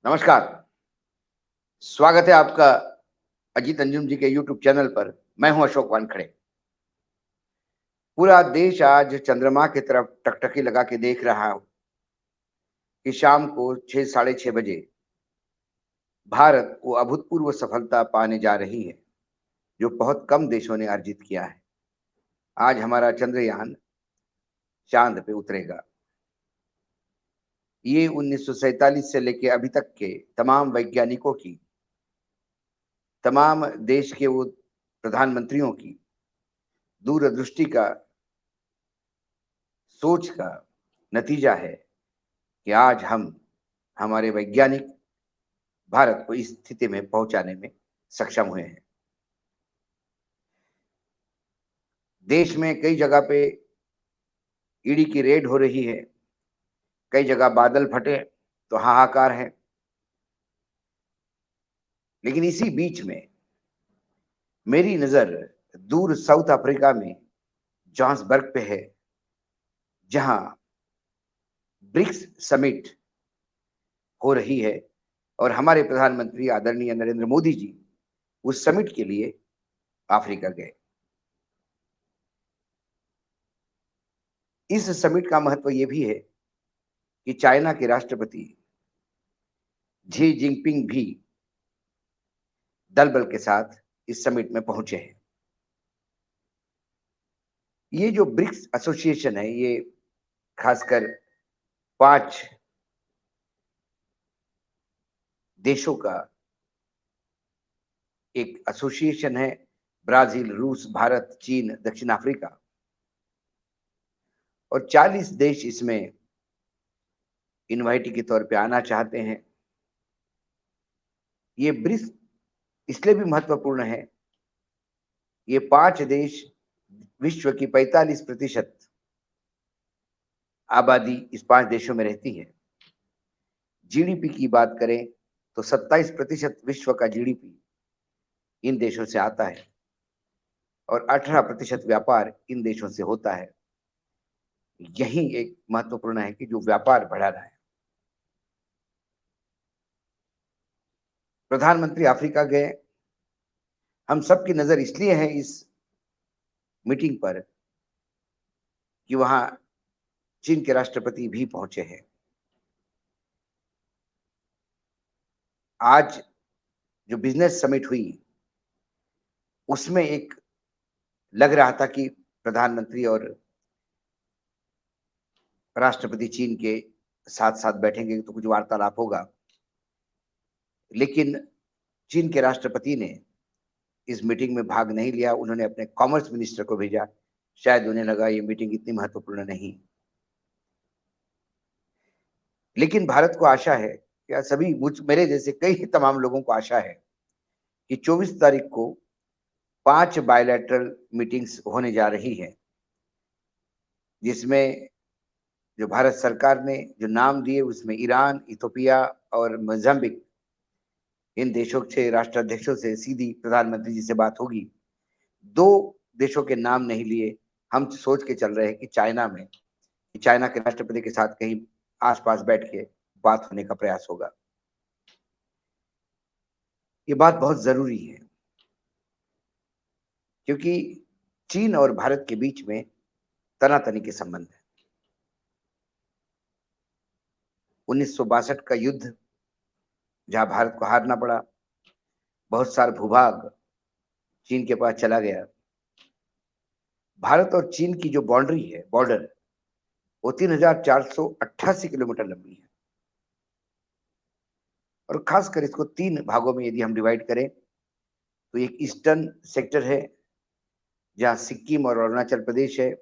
नमस्कार। स्वागत है आपका अजीत अंजुम जी के यूट्यूब चैनल पर। मैं हूं अशोक वानखड़े। पूरा देश आज चंद्रमा की तरफ टकटकी लगा के देख रहा हो कि शाम को 6 साढ़े 6 बजे भारत वो अभूतपूर्व सफलता पाने जा रही है जो बहुत कम देशों ने अर्जित किया है। आज हमारा चंद्रयान चांद पे उतरेगा। ये 1947 से लेके अभी तक के तमाम वैज्ञानिकों की, तमाम देश के वो प्रधानमंत्रियों की दूरदृष्टि का, सोच का नतीजा है कि आज हम, हमारे वैज्ञानिक भारत को इस स्थिति में पहुंचाने में सक्षम हुए हैं। देश में कई जगह पे ईडी की रेड हो रही है, कई जगह बादल फटे तो हाहाकार है। लेकिन इसी बीच में मेरी नजर दूर साउथ अफ्रीका में जोहान्सबर्ग पे है, जहां ब्रिक्स समिट हो रही है और हमारे प्रधानमंत्री आदरणीय नरेंद्र मोदी जी उस समिट के लिए अफ्रीका गए। इस समिट का महत्व यह भी है कि चाइना के राष्ट्रपति जी जिनपिंग भी दल बल के साथ इस समिट में पहुंचे हैं। ये जो ब्रिक्स एसोसिएशन है, ये खासकर 5 देशों का एक एसोसिएशन है। ब्राजील, रूस, भारत, चीन, दक्षिण अफ्रीका और 40 देश इसमें इनवाइटी के तौर पे आना चाहते हैं। ये ब्रिक्स इसलिए भी महत्वपूर्ण है, ये 5 देश विश्व की 45% आबादी इस 5 देशों में रहती है। जीडीपी की बात करें तो 27% विश्व का जीडीपी इन देशों से आता है और 18% व्यापार इन देशों से होता है। यही एक महत्वपूर्ण है कि जो व्यापार बढ़ाना है। प्रधानमंत्री अफ्रीका गए। हम सबकी नजर इसलिए है इस मीटिंग पर कि वहां चीन के राष्ट्रपति भी पहुंचे हैं। आज जो बिजनेस समिट हुई उसमें एक लग रहा था कि प्रधानमंत्री और राष्ट्रपति चीन के साथ साथ बैठेंगे तो कुछ वार्तालाप होगा। लेकिन चीन के राष्ट्रपति ने इस मीटिंग में भाग नहीं लिया। उन्होंने अपने कॉमर्स मिनिस्टर को भेजा। शायद उन्हें लगा ये मीटिंग इतनी महत्वपूर्ण नहीं। लेकिन भारत को आशा है, या सभी मुझ मेरे जैसे कई तमाम लोगों को आशा है कि 24 तारीख को 5 बायलैटरल मीटिंग्स होने जा रही है, जिसमें जो भारत सरकार ने जो नाम दिए उसमें ईरान, इथोपिया और मोजाम्बिक, इन देशों से राष्ट्राध्यक्षों से सीधी प्रधानमंत्री जी से बात होगी। 2 देशों के नाम नहीं लिए। हम सोच के चल रहे हैं कि चाइना में, चाइना के राष्ट्रपति के साथ कहीं आसपास बैठ के बात होने का प्रयास होगा। ये बात बहुत जरूरी है क्योंकि चीन और भारत के बीच में तनातनी के संबंध है। 1962 का युद्ध जहां भारत को हारना पड़ा, बहुत सारा भूभाग चीन के पास चला गया। भारत और चीन की जो बाउंड्री है, बॉर्डर, वो 3488 किलोमीटर लंबी है। और खासकर इसको 3 भागों में यदि हम डिवाइड करें तो एक ईस्टर्न सेक्टर है जहां सिक्किम और अरुणाचल प्रदेश है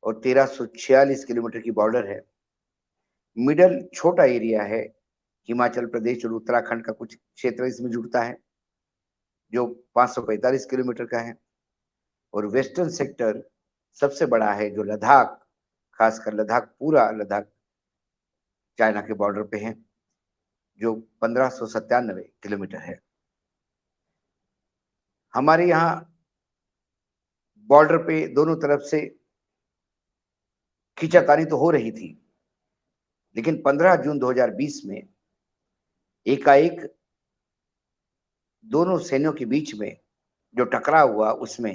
और 1346 किलोमीटर की बॉर्डर है। मिडल छोटा एरिया है, हिमाचल प्रदेश और उत्तराखंड का कुछ क्षेत्र इसमें जुड़ता है जो 545 किलोमीटर का है। और वेस्टर्न सेक्टर सबसे बड़ा है जो लद्दाख, खासकर लद्दाख, पूरा लद्दाख चाइना के बॉर्डर पे है जो 1597 किलोमीटर है। हमारे यहाँ बॉर्डर पे दोनों तरफ से खींचातानी तो हो रही थी, लेकिन 15 जून 2020 में एकाएक दोनों सैन्यों के बीच में जो टकराव हुआ उसमें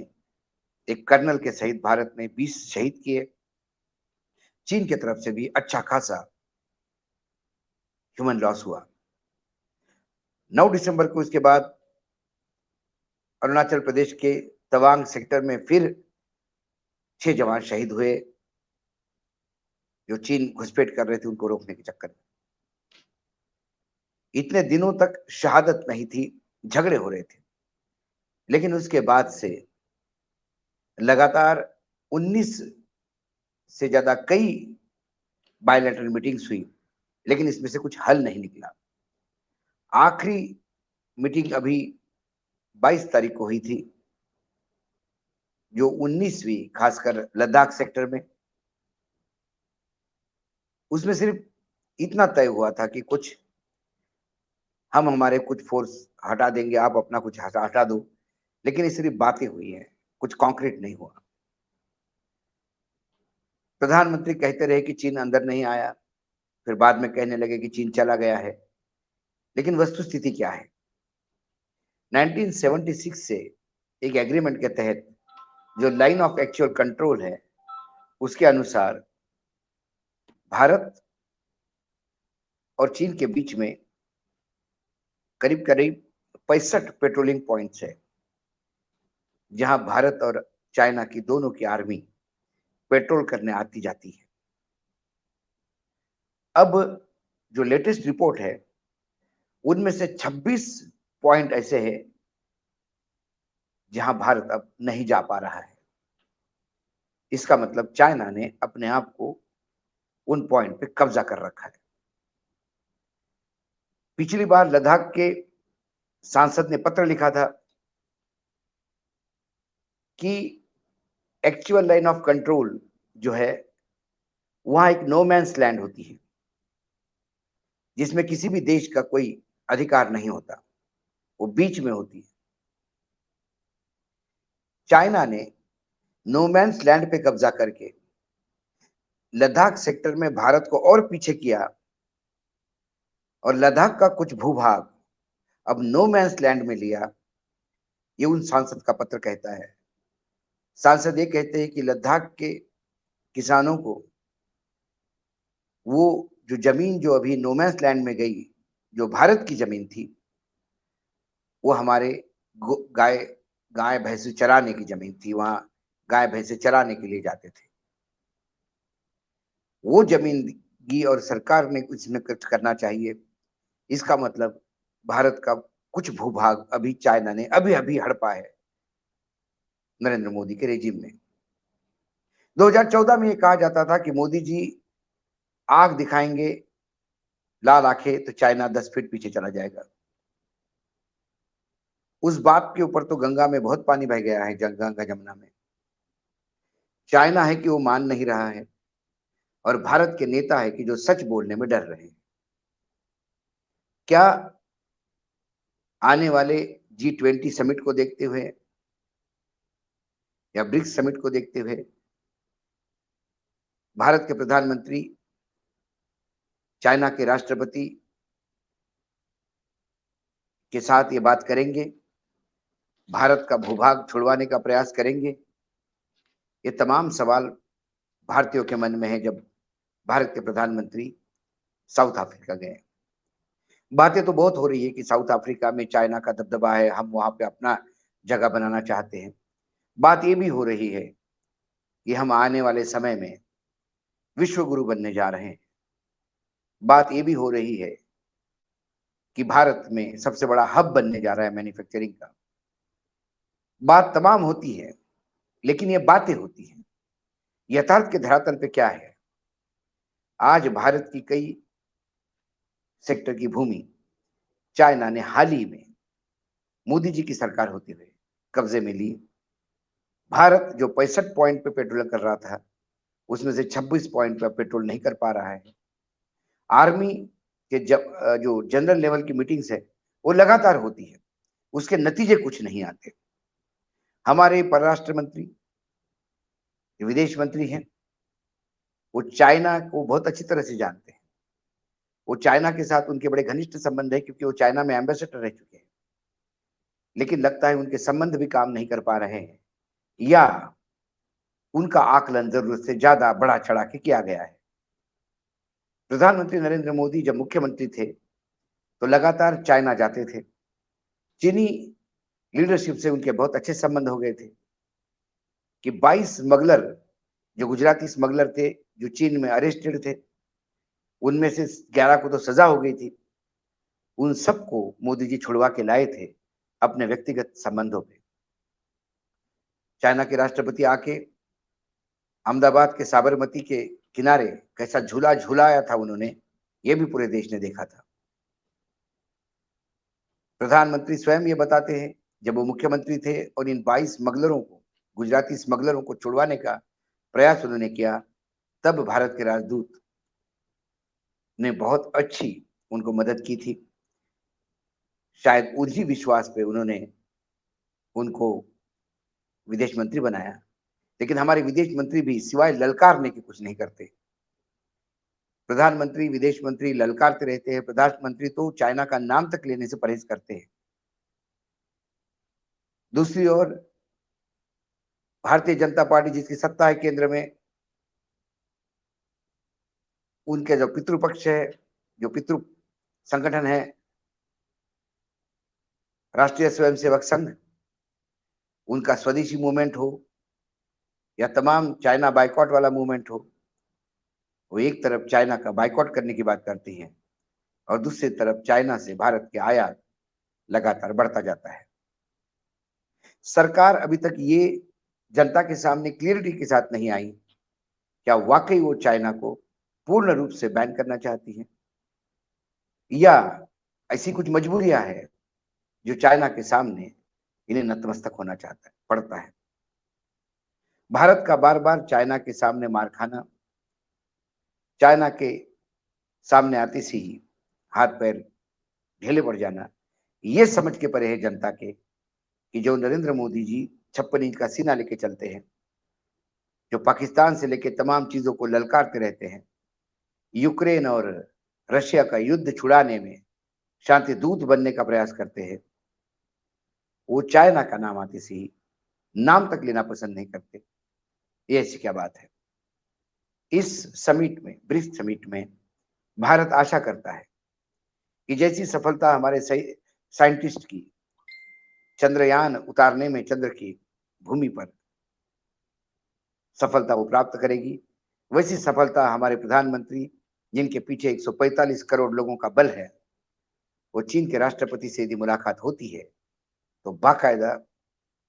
एक कर्नल के सहित भारत ने 20 शहीद किए। चीन की तरफ से भी अच्छा खासा ह्यूमन लॉस हुआ। 9 दिसंबर को इसके बाद अरुणाचल प्रदेश के तवांग सेक्टर में फिर 6 जवान शहीद हुए, जो चीन घुसपैठ कर रहे थे उनको रोकने के चक्कर में। इतने दिनों तक शहादत नहीं थी, झगड़े हो रहे थे, लेकिन उसके बाद से लगातार 19 से ज्यादा कई बायलैटरल मीटिंग्स हुई, लेकिन इसमें से कुछ हल नहीं निकला। आखिरी मीटिंग अभी 22 तारीख को हुई थी, जो 19वीं, खासकर लद्दाख सेक्टर में। उसमें सिर्फ इतना तय हुआ था कि कुछ हम हमारे कुछ फोर्स हटा देंगे, आप अपना कुछ हटा दो, लेकिन ये सिर्फ बातें हुई हैं, कुछ कॉन्क्रीट नहीं हुआ। प्रधानमंत्री कहते रहे कि चीन अंदर नहीं आया, फिर बाद में कहने लगे कि चीन चला गया है, लेकिन वस्तुस्थिति क्या है? 1976 से एक एग्रीमेंट के तहत जो लाइन ऑफ एक्चुअल कंट्रोल है, उसके अनुसार भारत और चीन के बीच में करीब करीब 65 पेट्रोलिंग पॉइंट्स है, जहां भारत और चाइना की दोनों की आर्मी पेट्रोल करने आती जाती है। अब जो लेटेस्ट रिपोर्ट है, उनमें से 26 पॉइंट ऐसे हैं जहां भारत अब नहीं जा पा रहा है। इसका मतलब चाइना ने अपने आप को उन पॉइंट पे कब्जा कर रखा है। पिछली बार लद्दाख के सांसद ने पत्र लिखा था कि एक्चुअल लाइन ऑफ कंट्रोल जो है, वहां एक नो मैंस लैंड होती है, जिसमें किसी भी देश का कोई अधिकार नहीं होता, वो बीच में होती है। चाइना ने नो मैंस लैंड पे कब्जा करके लद्दाख सेक्टर में भारत को और पीछे किया, और लद्दाख का कुछ भूभाग अब नो मैंस लैंड में लिया। ये उन सांसद का पत्र कहता है। सांसद ये कहते हैं कि लद्दाख के किसानों को वो जो जमीन जो अभी नो मैंस लैंड में गई, जो भारत की जमीन थी, वो हमारे गाय गाय भैंसे चराने की जमीन थी, वहां गाय भैंसे चराने के लिए जाते थे। वो जमीन की और सरकार ने इसमें कुछ करना चाहिए। इसका मतलब भारत का कुछ भूभाग अभी चाइना ने अभी अभी हड़पा है नरेंद्र मोदी के रेजिम में। 2014 में ये कहा जाता था कि मोदी जी आग दिखाएंगे लाल आंखें तो चाइना 10 फीट पीछे चला जाएगा। उस बात के ऊपर तो गंगा में बहुत पानी बह गया है, गंगा जमुना में। चाइना है कि वो मान नहीं रहा है, और भारत के नेता है कि जो सच बोलने में डर रहे हैं। क्या आने वाले G20 समिट को देखते हुए या ब्रिक्स समिट को देखते हुए भारत के प्रधानमंत्री चाइना के राष्ट्रपति के साथ ये बात करेंगे, भारत का भूभाग छुड़वाने का प्रयास करेंगे? ये तमाम सवाल भारतीयों के मन में है जब भारत के प्रधानमंत्री साउथ अफ्रीका गए। बातें तो बहुत हो रही है कि साउथ अफ्रीका में चाइना का दबदबा है, हम वहां पे अपना जगह बनाना चाहते हैं। बात ये भी हो रही है कि हम आने वाले समय में विश्व गुरु बनने जा रहे हैं। बात ये भी हो रही है कि भारत में सबसे बड़ा हब बनने जा रहा है मैन्युफैक्चरिंग का। बात तमाम होती है, लेकिन ये बातें होती हैं। यथार्थ के धरातल पे क्या है? आज भारत की कई सेक्टर की भूमि चाइना ने हाल ही में मोदी जी की सरकार होते हुए कब्जे में ली। भारत जो 65 पॉइंट पे पेट्रोल कर रहा था, उसमें से 26 पॉइंट पे पेट्रोल नहीं कर पा रहा है। आर्मी के जो जनरल लेवल की मीटिंग्स है, वो लगातार होती है, उसके नतीजे कुछ नहीं आते। हमारे परराष्ट्र मंत्री, विदेश मंत्री हैं, वो चाइना को बहुत अच्छी तरह से जानते हैं। वो चाइना के साथ उनके बड़े घनिष्ठ संबंध है क्योंकि वो चाइना में एम्बेसडर रह चुके हैं, लेकिन लगता है उनके संबंध भी काम नहीं कर पा रहे हैं या उनका आकलन जरूरत से ज्यादा बढ़ा चढ़ा के किया गया है। प्रधानमंत्री नरेंद्र मोदी जब मुख्यमंत्री थे तो लगातार चाइना जाते थे। चीनी लीडरशिप से उनके बहुत अच्छे संबंध हो गए थे कि 22 स्मगलर, जो गुजराती स्मगलर थे, जो चीन में अरेस्टेड थे, उनमें से 11 को तो सजा हो गई थी। उन सबको मोदी जी छुड़वा के लाए थे अपने व्यक्तिगत संबंधों पे। चाइना के राष्ट्रपति आके अहमदाबाद के साबरमती के किनारे कैसा झूला झूलाया था उन्होंने, ये भी पूरे देश ने देखा था। प्रधानमंत्री स्वयं ये बताते हैं जब वो मुख्यमंत्री थे और इन 22 स्मगलरों को, गुजराती स्मगलरों को छुड़वाने का प्रयास उन्होंने किया, तब भारत के राजदूत ने बहुत अच्छी उनको मदद की थी। शायद उसी विश्वास पे उन्होंने उनको विदेश मंत्री बनाया। लेकिन हमारे विदेश मंत्री भी सिवाय ललकारने के कुछ नहीं करते। प्रधानमंत्री, विदेश मंत्री ललकारते रहते हैं। प्रधानमंत्री तो चाइना का नाम तक लेने से परहेज करते हैं। दूसरी ओर भारतीय जनता पार्टी जिसकी सत्ता है केंद्र में, उनके जो पितृपक्ष है, जो पितृ संगठन है राष्ट्रीय स्वयंसेवक संघ, उनका स्वदेशी मूवमेंट हो या तमाम चाइना बाइकॉट वाला मूवमेंट हो, वो एक तरफ चाइना का बाइकॉट करने की बात करती हैं और दूसरी तरफ चाइना से भारत के आयात लगातार बढ़ता जाता है। सरकार अभी तक ये जनता के सामने क्लियरिटी के साथ नहीं आई क्या वाकई वो चाइना को पूर्ण रूप से बैन करना चाहती है या ऐसी कुछ मजबूरियां हैं जो चाइना के सामने इन्हें नतमस्तक होना चाहता है, पड़ता है। भारत का बार बार चाइना के सामने मार खाना, चाइना के सामने आते से ही हाथ पैर ढीले पड़ जाना, ये समझ के परे है जनता के कि जो नरेंद्र मोदी जी 56 इंच का सीना लेके चलते हैं, जो पाकिस्तान से लेके तमाम चीजों को ललकारते रहते हैं, यूक्रेन और रशिया का युद्ध छुड़ाने में शांति दूत बनने का प्रयास करते हैं, वो चाइना का नाम आते से ही नाम तक लेना पसंद नहीं करते। ये ऐसी क्या बात है। इस समिट में, ब्रिक्स समिट में भारत आशा करता है कि जैसी सफलता हमारे साइंटिस्ट की चंद्रयान उतारने में चंद्र की भूमि पर सफलता वो प्राप्त करेगी, वैसी सफलता हमारे प्रधानमंत्री, जिनके पीछे 145 करोड़ लोगों का बल है, वो चीन के राष्ट्रपति से यदि मुलाकात होती है तो बाकायदा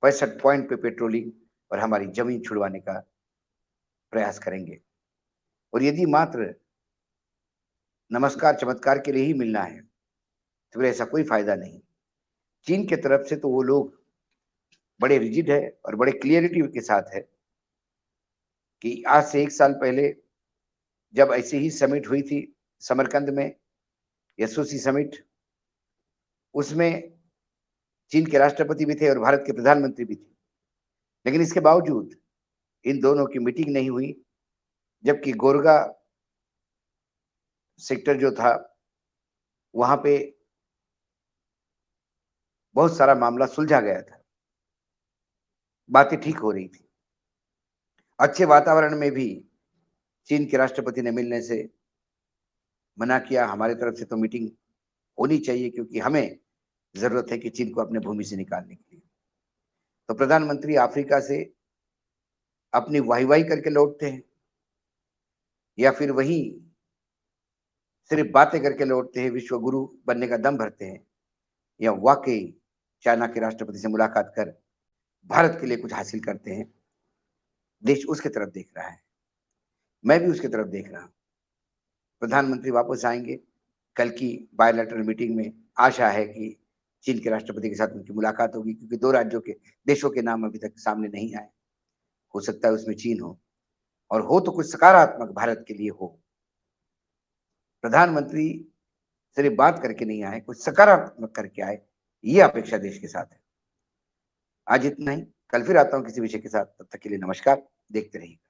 65 पॉइंट पे पेट्रोलिंग और हमारी जमीन छुड़वाने का प्रयास करेंगे। और यदि मात्र नमस्कार चमत्कार के लिए ही मिलना है तो फिर ऐसा कोई फायदा नहीं। चीन के तरफ से तो वो लोग बड़े रिजिड है और बड़े क्लियरिटी के साथ है कि आज से 1 साल पहले जब ऐसी ही समिट हुई थी समरकंद में, एसओसी समिट, उसमें चीन के राष्ट्रपति भी थे और भारत के प्रधानमंत्री भी थे, लेकिन इसके बावजूद इन दोनों की मीटिंग नहीं हुई, जबकि गोरगा सेक्टर जो था वहां पे बहुत सारा मामला सुलझा गया था, बातें ठीक हो रही थी। अच्छे वातावरण में भी चीन के राष्ट्रपति ने मिलने से मना किया। हमारे तरफ से तो मीटिंग होनी चाहिए क्योंकि हमें जरूरत है कि चीन को अपने भूमि से निकालने के लिए। तो प्रधानमंत्री अफ्रीका से अपनी वाही करके लौटते हैं या फिर वही सिर्फ बातें करके लौटते हैं, विश्व गुरु बनने का दम भरते हैं, या वाकई चाइना के राष्ट्रपति से मुलाकात कर भारत के लिए कुछ हासिल करते हैं। देश उसके तरफ देख रहा है, मैं भी उसके तरफ देख रहा हूं। प्रधानमंत्री वापस आएंगे। कल की बायलैटरल मीटिंग में आशा है कि चीन के राष्ट्रपति के साथ उनकी मुलाकात होगी क्योंकि 2 राज्यों के देशों के नाम अभी तक सामने नहीं आए। हो सकता है उसमें चीन हो, और हो तो कुछ सकारात्मक भारत के लिए हो। प्रधानमंत्री सिर्फ बात करके नहीं आए, कुछ सकारात्मक करके आए, ये अपेक्षा देश के साथ है। आज इतना ही, कल फिर आता हूं किसी विषय के साथ। तब तक के लिए नमस्कार। देखते रहिएगा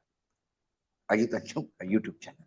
अजीत अंशु का यूट्यूब चैनल।